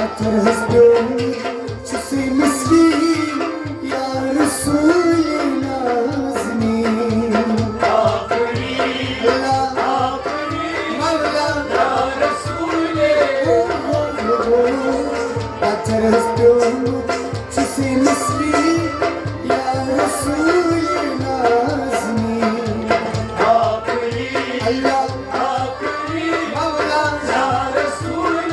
أترهزدون شسي مثلي يا رسول نازنين. آفرین لا آفرین مولا یا رسول أترهزدون شسي مثلي يا رسول نازنين. آفرین الله آفرین مولا یا رسول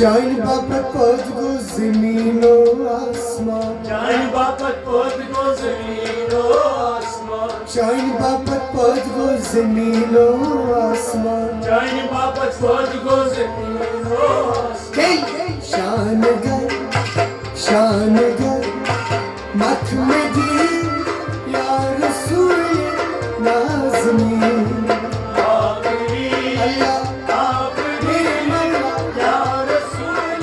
شاين بابا قدگو زمین و آسمان. جان باپت پود گو زمین و آسمان. شاين بابا قدگو زمین و آسمان. جان باپت پود گو زمین و آسمان. شانگر شانگر مکمدی یا رسول نازنین. آفرین الله آفرین مولا یا رسول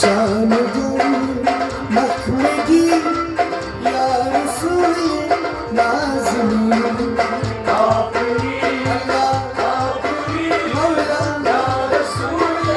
شانگر مکمدی یا رسول نازنین. آفرین الله آفرین مولا یا رسول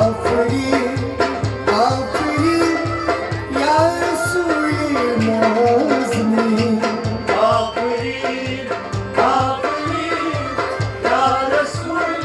آفرین آفرین یا رسول نازنین. آفرین آفرین یا رسول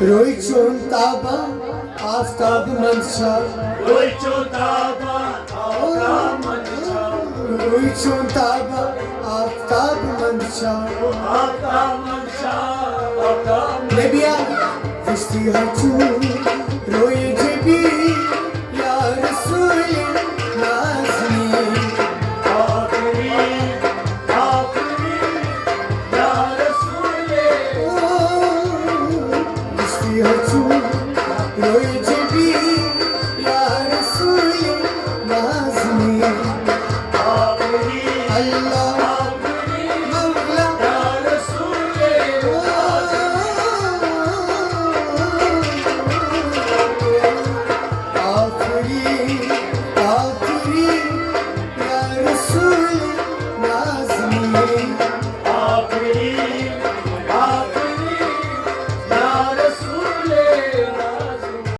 روی چون تابا آفتاب منشا. روی چون تابا آفتاب منشا. روی چون تابا آفتاب منشا. آفتاب منشا آفتاب نبیا دستی ها چون روی جبی یا رسول نازنین. آفرین آفرین یا رسول دستی ها چون روی جبی